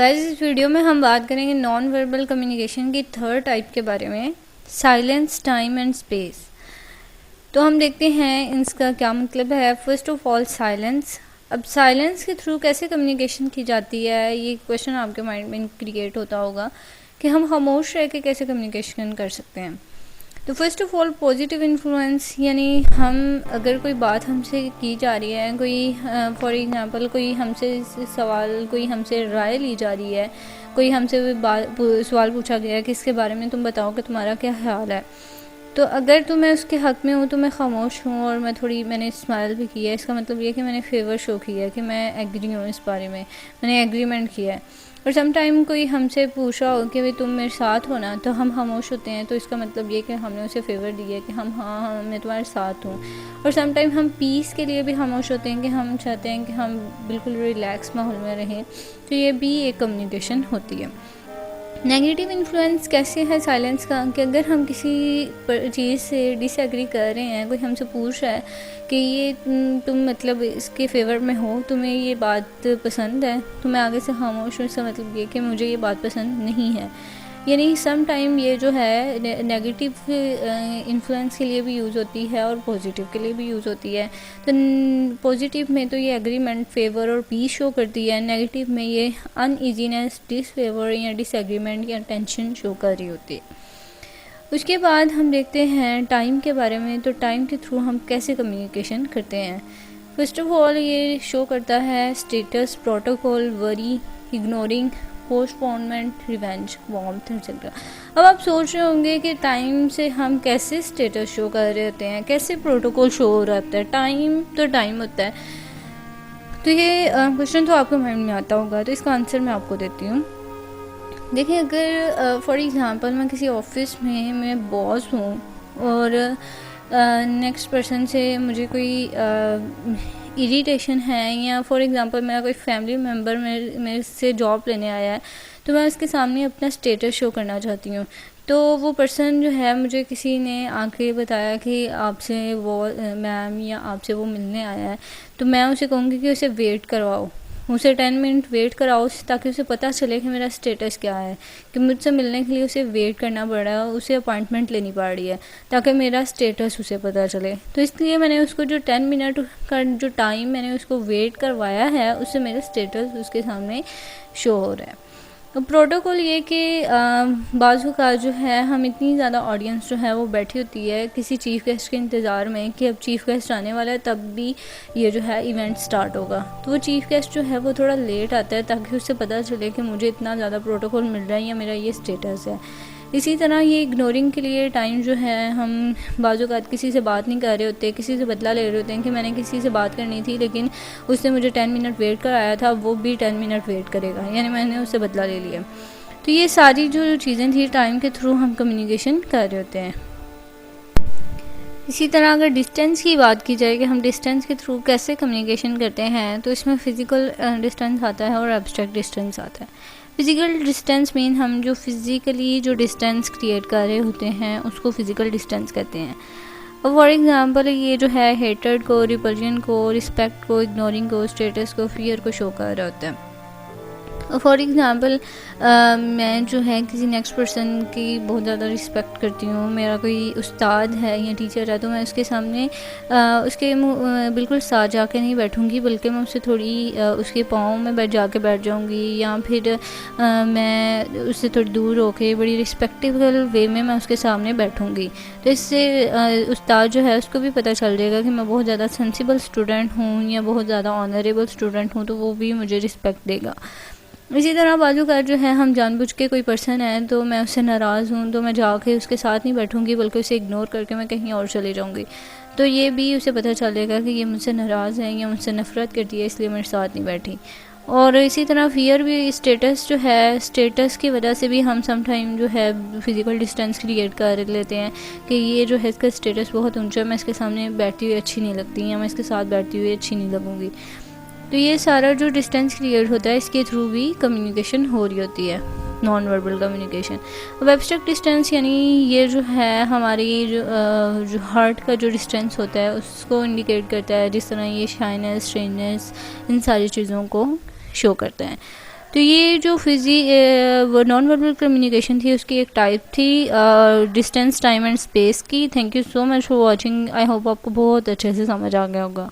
Guys इस video में हम बात करेंगे नॉन वर्बल कम्युनिकेशन की थर्ड टाइप के बारे में, साइलेंस, टाइम एंड स्पेस। तो हम देखते हैं इसका क्या मतलब है। First of all silence. अब साइलेंस के थ्रू कैसे कम्युनिकेशन की जाती है, ये क्वेश्चन आपके माइंड में क्रिएट होता होगा कि हम खामोश रह के कैसे कम्युनिकेशन कर सकते हैं। तो first of all positive influence, यानी हम अगर कोई बात हमसे की जा रही है, कोई फॉर एग्जांपल कोई हमसे सवाल, कोई हमसे राय ली जा रही है, कोई हमसे सवाल पूछा गया है कि इसके बारे में तुम बताओ कि तुम्हारा क्या ख्याल है। तो अगर तो मैं उसके हक़ में हूँ तो मैं खामोश हूँ और मैंने स्माइल भी किया है, इसका मतलब ये कि मैंने फेवर शो किया है कि मैं एग्री हूँ इस बारे में, मैंने एग्रीमेंट किया है। और सम टाइम कोई हमसे पूछा हो कि भाई तुम मेरे साथ हो ना, तो हम खामोश होते हैं, तो इसका मतलब ये कि हमने उसे फेवर दिया है कि हाँ मैं तुम्हारे साथ हूँ। और सम टाइम हम पीस के लिए भी खामोश होते हैं कि हम चाहते हैं कि हम बिल्कुल रिलैक्स माहौल में रहें, तो ये भी एक कम्युनिकेशन होती है। नेगेटिव इन्फ्लुएंस कैसे है साइलेंस का, कि अगर हम किसी चीज़ से डिसएग्री कर रहे हैं, कोई हमसे पूछ रहा है कि ये तुम मतलब इसके फेवर में हो, तुम्हें ये बात पसंद है, तो मैं आगे से खामोश हूँ, इसका मतलब ये कि मुझे ये बात पसंद नहीं है। यानी सम टाइम ये जो है नेगेटिव इन्फ्लुएंस के लिए भी यूज़ होती है और पॉजिटिव के लिए भी यूज़ होती है। तो पॉजिटिव में तो ये एग्रीमेंट, फेवर और पीस शो करती है, नेगेटिव में ये अनईजीनेस, डिसफेवर या डिसएग्रीमेंट या टेंशन शो कर रही होती है। उसके बाद हम देखते हैं टाइम के बारे में। तो टाइम के थ्रू हम कैसे कम्युनिकेशन करते हैं। फर्स्ट ऑफ ऑल ये शो करता है status, protocol, worry, ignoring, postponement, revenge, warmth etcetera. अब आप सोच रहे होंगे कि टाइम से हम कैसे स्टेटस शो कर रहे होते हैं, कैसे प्रोटोकॉल शो हो रहा होता है। टाइम तो टाइम होता है। तो ये क्वेश्चन तो आपके माइंड में आता होगा, तो इसका आंसर मैं आपको देती हूँ। देखिए, अगर फॉर एग्ज़ाम्पल मैं किसी ऑफिस में मैं बॉस हूँ और नेक्स्ट पर्सन से मुझे कोई इरिटेशन है, या फॉर एग्ज़ाम्पल मेरा कोई फैमिली मेम्बर मेरे से जॉब लेने आया है, तो मैं उसके सामने अपना स्टेटस शो करना चाहती हूँ। तो वो पर्सन जो है, मुझे किसी ने आके बताया कि आपसे वो मैम या आपसे वो मिलने आया है, तो मैं उसे कहूँगी कि उसे वेट करवाओ, उसे 10 मिनट वेट कराओ, ताकि उसे पता चले कि मेरा स्टेटस क्या है, कि मुझसे मिलने के लिए उसे वेट करना पड़ रहा है, उसे अपॉइंटमेंट लेनी पड़ रही है, ताकि मेरा स्टेटस उसे पता चले। तो इसलिए मैंने उसको जो 10 मिनट का जो टाइम मैंने उसको वेट करवाया है, उससे मेरा स्टेटस उसके सामने शो हो रहा है। तो प्रोटोकॉल ये कि बाज़ू का जो है, हम इतनी ज़्यादा ऑडियंस जो है वो बैठी होती है किसी चीफ़ गेस्ट के इंतज़ार में कि अब चीफ़ गेस्ट आने वाला है, तब भी ये जो है इवेंट स्टार्ट होगा। तो वो चीफ़ गेस्ट जो है वो थोड़ा लेट आता है, ताकि उससे पता चले कि मुझे इतना ज़्यादा प्रोटोकॉल मिल रहा है या मेरा ये स्टेटस है। इसी तरह ये इग्नोरिंग के लिए टाइम जो है, हम बाज़ औक़ात किसी से बात नहीं कर रहे होते, किसी से बदला ले रहे होते हैं कि मैंने किसी से बात करनी थी लेकिन उसने मुझे 10 मिनट वेट कराया था, वो भी 10 मिनट वेट करेगा, यानी मैंने उससे बदला ले लिया। तो ये सारी जो चीज़ें थी, टाइम के थ्रू हम कम्युनिकेशन कर रहे होते हैं। इसी तरह अगर डिस्टेंस की बात की जाए कि हम डिस्टेंस के थ्रू कैसे कम्युनिकेशन करते हैं, तो इसमें फ़िज़िकल डिस्टेंस आता है और एब्स्ट्रैक्ट डिस्टेंस आता है। फ़िज़िकल डिस्टेंस मीन हम जो फिज़िकली जो डिस्टेंस क्रिएट कर रहे होते हैं उसको फ़िज़िकल डिस्टेंस कहते हैं। और फॉर एग्ज़ाम्पल ये जो है हेटर्ड को, रिपल्जन को, रिस्पेक्ट को, इग्नोरिंग को, स्टेटस को, फियर को शो कर रहा होता है। फॉर एग्ज़ाम्पल मैं जो है किसी नेक्स्ट पर्सन की बहुत ज़्यादा रिस्पेक्ट करती हूँ, मेरा कोई उस्ताद है या टीचर है, तो मैं उसके सामने उसके बिल्कुल साथ जाके नहीं बैठूँगी, बल्कि मैं उससे थोड़ी उसके पाँव में बैठ जाऊँगी, या फिर मैं उससे थोड़ी दूर होके बड़ी रिस्पेक्टेबल वे में मैं उसके सामने बैठूँगी। तो इससे उस्ताद जो है उसको भी पता चल जाएगा कि मैं बहुत ज़्यादा सेंसिबल स्टूडेंट हूँ या बहुत ज़्यादा ऑनरेबल स्टूडेंट हूँ, तो वो भी मुझे रिस्पेक्ट देगा। इसी तरह बाजू का जो है, हम जानबूझ के कोई पर्सन है तो मैं उससे नाराज़ हूँ, तो मैं जाके उसके साथ नहीं बैठूँगी, बल्कि उसे इग्नोर करके मैं कहीं और चली जाऊँगी। तो ये भी उसे पता चलेगा कि ये मुझसे नाराज़ है या मुझसे नफ़रत करती है, इसलिए मेरे साथ नहीं बैठी। और इसी तरह फियर भी, स्टेटस जो है, स्टेटस की वजह से भी हम सम टाइम जो है फ़िज़िकल डिस्टेंस क्रिएट कर लेते हैं कि ये जो है इसका स्टेटस बहुत ऊंचा है, मैं इसके सामने बैठती हुई अच्छी नहीं लगती, या मैं इसके साथ बैठती हुई अच्छी नहीं लगूँगी। तो ये सारा जो डिस्टेंस क्रिएट होता है, इसके थ्रू भी कम्युनिकेशन हो रही होती है, नॉन वर्बल कम्युनिकेशन। अब एब्स्ट्रैक्ट डिस्टेंस यानी ये जो है हमारी जो हार्ट का जो डिस्टेंस होता है उसको इंडिकेट करता है, जिस तरह ये शाइनेस, स्ट्रेंजनेस, इन सारी चीज़ों को शो करते हैं। तो ये जो नॉन वर्बल कम्युनिकेशन थी उसकी एक टाइप थी डिस्टेंस टाइम एंड स्पेस की। Thank you so much for watching. I hope आपको बहुत अच्छे से समझ आ गया होगा।